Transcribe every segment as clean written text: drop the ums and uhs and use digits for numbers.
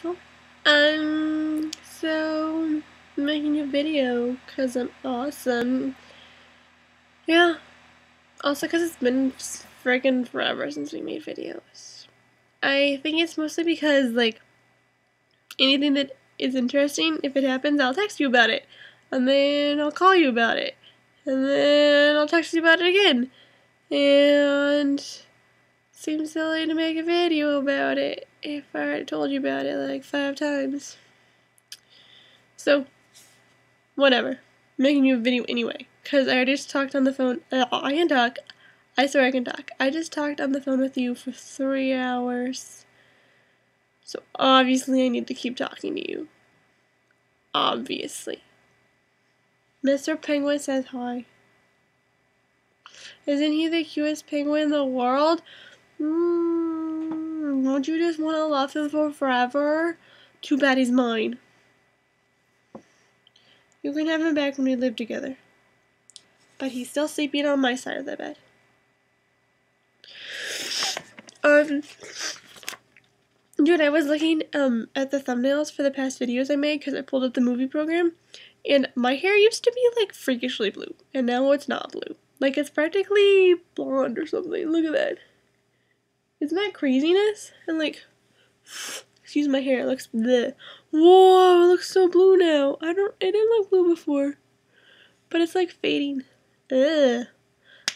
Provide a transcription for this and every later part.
Cool. So I'm making a video because I'm awesome. Yeah. Also because it's been friggin' forever since we made videos. I think it's mostly because, like, anything that is interesting, if it happens, I'll text you about it. And then I'll call you about it. And then I'll text you about it again. And seems silly to make a video about it if I already told you about it like 5 times. So, whatever. I'm making you a video anyway. Because I just talked on the phone. I can talk. I swear I can talk. I just talked on the phone with you for 3 hours. So obviously I need to keep talking to you. Obviously. Mr. Penguin says hi. Isn't he the cutest penguin in the world? Don't you just want to love him for forever? Too bad he's mine. You can have him back when we live together. But he's still sleeping on my side of the bed. Dude, I was looking at the thumbnails for the past videos I made because I pulled up the movie program, and my hair used to be like freakishly blue, and now it's not blue. Like, it's practically blonde or something. Look at that. Isn't that craziness? And like, excuse my hair, it looks bleh. Whoa, it looks so blue now. It didn't look blue before. But it's like fading. Ugh.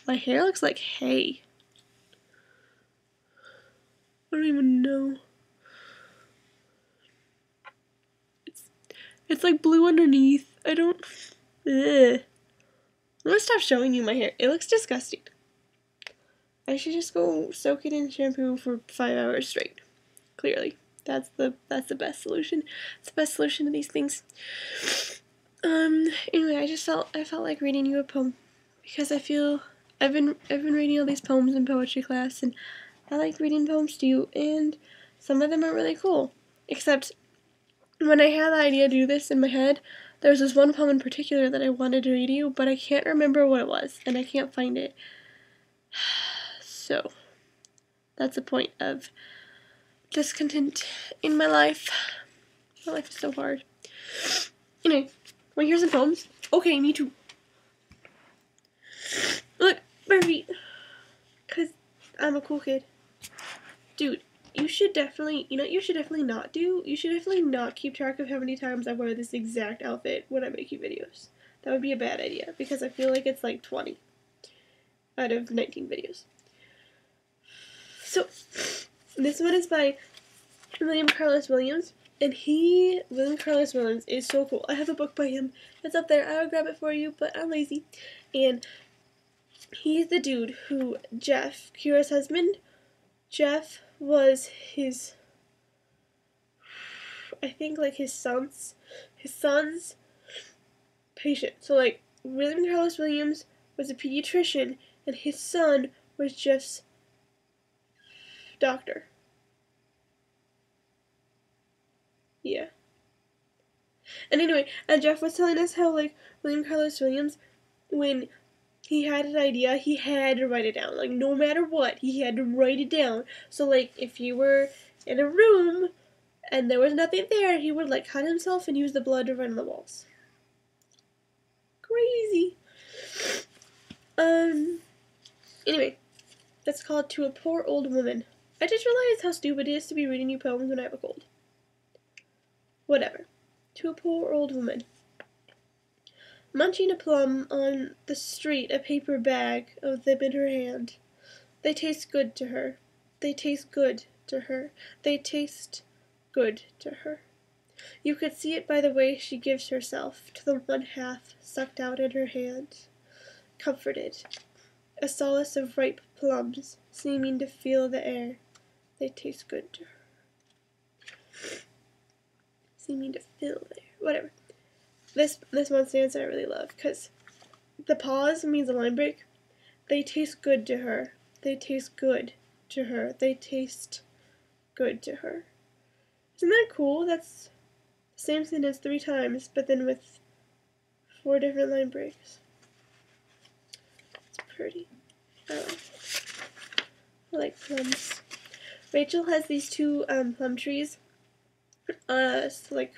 My hair looks like hay. I don't even know. It's like blue underneath. I don't. Ugh. I'm gonna stop showing you my hair. It looks disgusting. I should just go soak it in shampoo for 5 hours straight. Clearly, that's the best solution. It's the best solution to these things. Anyway, I felt like reading you a poem because I've been reading all these poems in poetry class, and I like reading poems to you, and some of them are really cool. Except when I had the idea to do this in my head, there was this one poem in particular that I wanted to read to you, but I can't remember what it was, and I can't find it. So, that's the point of discontent in my life. My life is so hard. Anyway, wanna hear some poems? Okay, me too. Look, Murphy, because I'm a cool kid. Dude, you should definitely not keep track of how many times I wear this exact outfit when I make you videos. That would be a bad idea, because I feel like it's like 20 out of 19 videos. So, this one is by William Carlos Williams, and William Carlos Williams is so cool. I have a book by him. It's up there. I would grab it for you, but I'm lazy. And he's the dude who Jeff, Kira's husband, Jeff was I think like his son's patient. So like William Carlos Williams was a pediatrician, and his son was Jeff's doctor. Yeah. And anyway, and Jeff was telling us how like William Carlos Williams, when he had an idea, he had to write it down. Like, no matter what, he had to write it down. So like if you were in a room and there was nothing there, he would like cut himself and use the blood to run on the walls. Crazy. Anyway, that's called To a Poor Old Woman. I just realized how stupid it is to be reading you poems when I have a cold. Whatever. To a poor old woman. Munching a plum on the street, a paper bag of them in her hand. They taste good to her. They taste good to her. They taste good to her. You could see it by the way she gives herself to the one half sucked out in her hand. Comforted. A solace of ripe plums, seeming to feel the air. They taste good to her. Seeming to feel the air. Whatever. This one stanza I really love, because the pause means a line break. They taste good to her. They taste good to her. They taste good to her. Isn't that cool? That's the same sentence 3 times, but then with 4 different line breaks. It's pretty. I like plums. Rachel has these 2 plum trees, like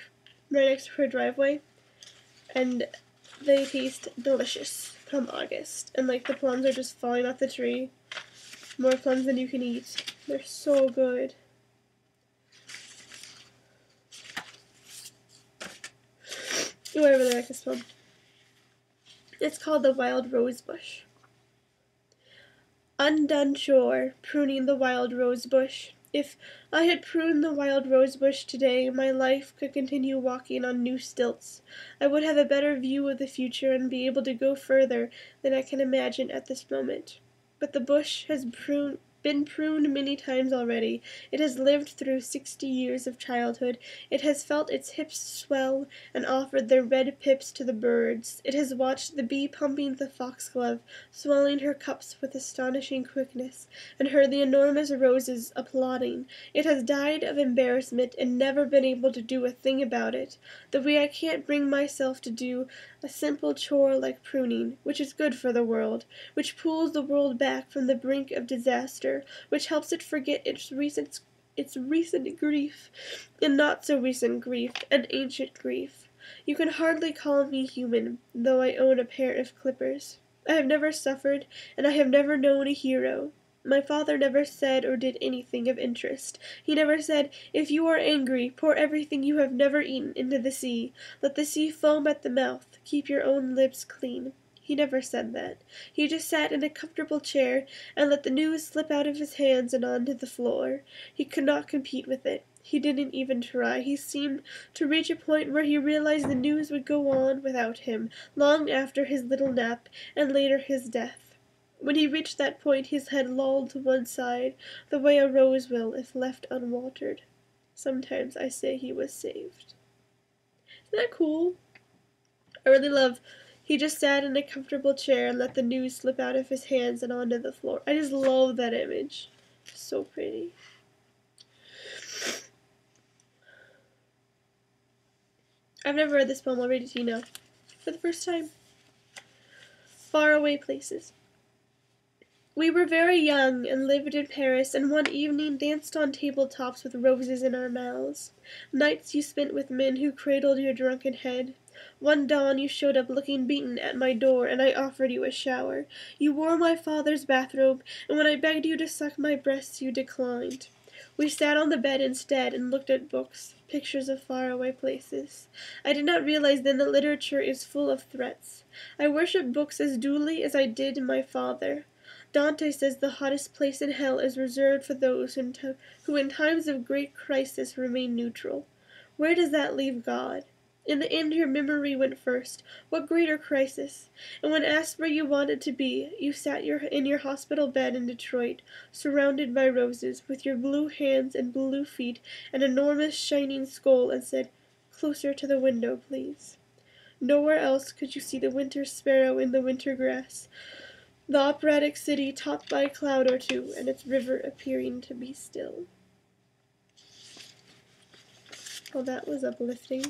right next to her driveway, and they taste delicious come August. And like the plums are just falling off the tree. More plums than you can eat. They're so good. Ooh, I really like this one. It's called the Wild Rose Bush. Undone chore, pruning the wild rose bush. If I had pruned the wild rose bush today, my life could continue walking on new stilts. I would have a better view of the future and be able to go further than I can imagine at this moment. But the bush has been pruned many times already. It has lived through 60 years of childhood. It has felt its hips swell and offered their red pips to the birds. It has watched the bee pumping the foxglove, swelling her cups with astonishing quickness, and heard the enormous roses applauding. It has died of embarrassment and never been able to do a thing about it, the way I can't bring myself to do a simple chore like pruning, which is good for the world, which pulls the world back from the brink of disaster, which helps it forget its recent grief, and not so recent grief, and ancient grief. You can hardly call me human, though I own a pair of clippers. I have never suffered, and I have never known a hero. My father never said or did anything of interest. He never said, "If you are angry, pour everything you have never eaten into the sea. Let the sea foam at the mouth. Keep your own lips clean." He never said that. He just sat in a comfortable chair and let the news slip out of his hands and onto the floor. He could not compete with it. He didn't even try. He seemed to reach a point where he realized the news would go on without him, long after his little nap, and later his death. When he reached that point, his head lolled to one side, the way a rose will if left unwatered. Sometimes I say he was saved. Isn't that cool? I really love, he just sat in a comfortable chair and let the news slip out of his hands and onto the floor. I just love that image. So pretty. I've never read this poem. I'll read it to you now. For the first time. Faraway places. We were very young and lived in Paris, and one evening danced on tabletops with roses in our mouths. Nights you spent with men who cradled your drunken head. One dawn you showed up looking beaten at my door, and I offered you a shower. You wore my father's bathrobe, and when I begged you to suck my breasts, you declined. We sat on the bed instead and looked at books, pictures of faraway places. I did not realize then that literature is full of threats. I worship books as duly as I did my father. Dante says the hottest place in hell is reserved for those who in times of great crisis remain neutral. Where does that leave God? In the end your memory went first. What greater crisis? And when asked where you wanted to be, you sat in your hospital bed in Detroit, surrounded by roses, with your blue hands and blue feet, an enormous shining skull, and said, "Closer to the window, please." Nowhere else could you see the winter sparrow in the winter grass, the operatic city topped by a cloud or two, and its river appearing to be still. Well, that was uplifting.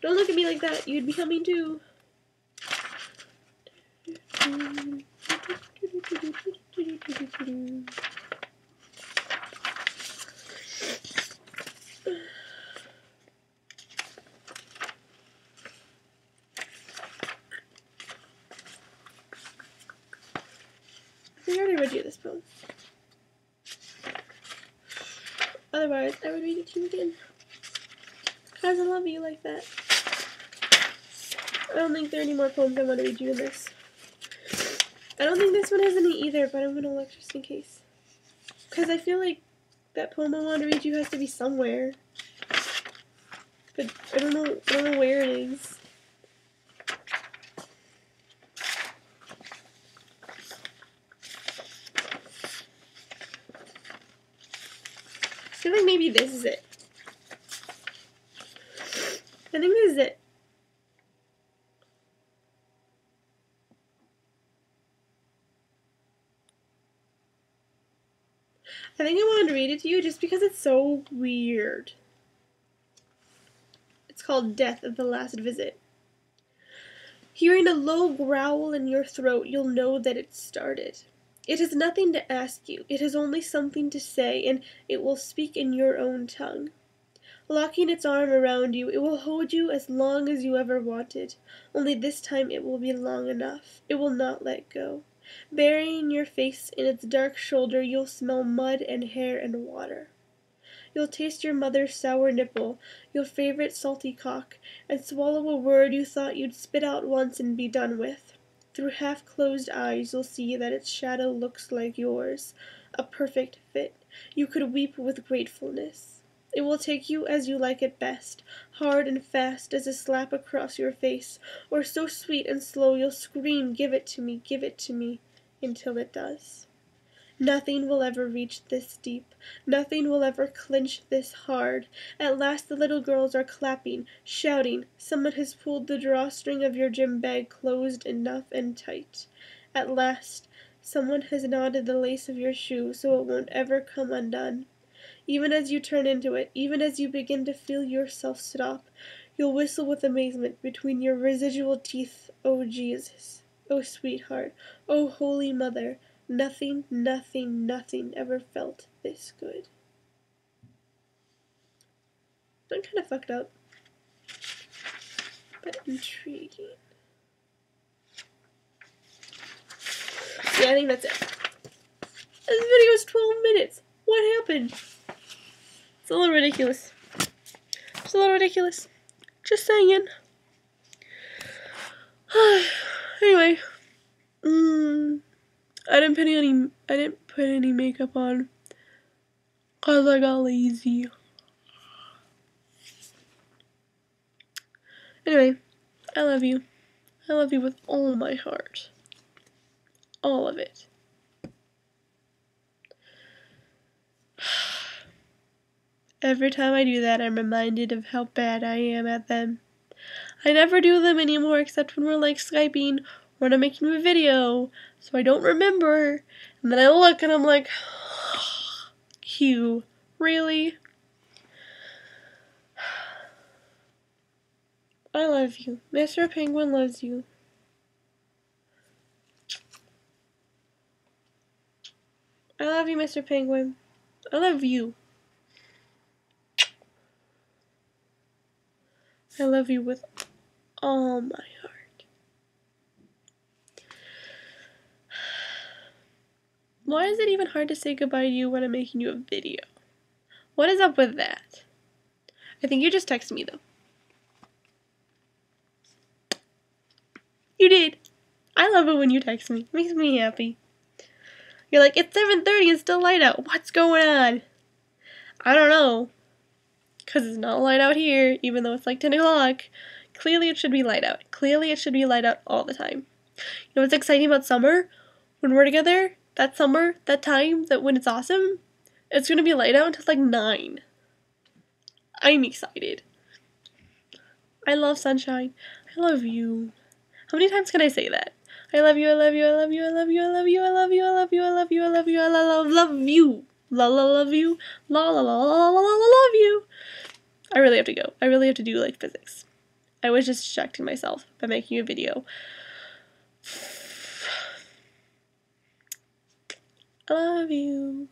Don't look at me like that, you'd be humming too. I think I already read you this poem. Otherwise, I would read it to you again. Because I love you like that. I don't think there are any more poems I want to read you in this. I don't think this one has any either, but I'm going to look just in case. Because I feel like that poem I want to read you has to be somewhere. But I don't know where it is. I feel like maybe this is it. I think this is it. I think I wanted to read it to you just because it's so weird. It's called Death of the Last Visit. Hearing a low growl in your throat, you'll know that it started. It has nothing to ask you, it has only something to say, and it will speak in your own tongue. Locking its arm around you, it will hold you as long as you ever wanted, only this time it will be long enough. It will not let go. Burying your face in its dark shoulder, you'll smell mud and hair and water. You'll taste your mother's sour nipple, your favorite salty cock, and swallow a word you thought you'd spit out once and be done with. Through half-closed eyes you'll see that its shadow looks like yours, a perfect fit. You could weep with gratefulness. It will take you as you like it best, hard and fast as a slap across your face, or so sweet and slow you'll scream, give it to me, until it does. Nothing will ever reach this deep. Nothing will ever clinch this hard. At last the little girls are clapping, shouting. Someone has pulled the drawstring of your gym bag closed enough and tight. At last, someone has knotted the lace of your shoe so it won't ever come undone. Even as you turn into it, even as you begin to feel yourself stop, you'll whistle with amazement between your residual teeth. Oh, Jesus. Oh, sweetheart. Oh, Holy Mother. Nothing, nothing, nothing ever felt this good. I'm kind of fucked up, but intriguing. Yeah, I think that's it. This video is 12 minutes. What happened? It's a little ridiculous. It's a little ridiculous. Just saying. Anyway, I didn't put any makeup on cause I got lazy. Anyway, I love you. I love you with all my heart. All of it. Every time I do that, I'm reminded of how bad I am at them. I never do them anymore except when we're like Skyping or when I'm making a video, so I don't remember. And then I look and I'm like, Q, really? I love you. Mr. Penguin loves you. I love you, Mr. Penguin. I love you. I love you with all my heart. Why is it even hard to say goodbye to you when I'm making you a video? What is up with that? I think you just texted me though. You did. I love it when you text me. It makes me happy. You're like, it's 7:30 and still light out. What's going on? I don't know. Because it's not light out here, even though it's like 10 o'clock. Clearly it should be light out. Clearly it should be light out all the time. You know what's exciting about summer? When we're together, that summer, that time, that when it's awesome, it's going to be light out until like 9. I'm excited. I love sunshine. I love you. How many times can I say that? I love you, I love you, I love you, I love you, I love you, I love you, I love you, I love you, I love you, I love you. La la love you. La la la la la la love you. I really have to go. I really have to do like physics. I was just distracting myself by making a video. I love you.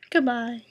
Goodbye.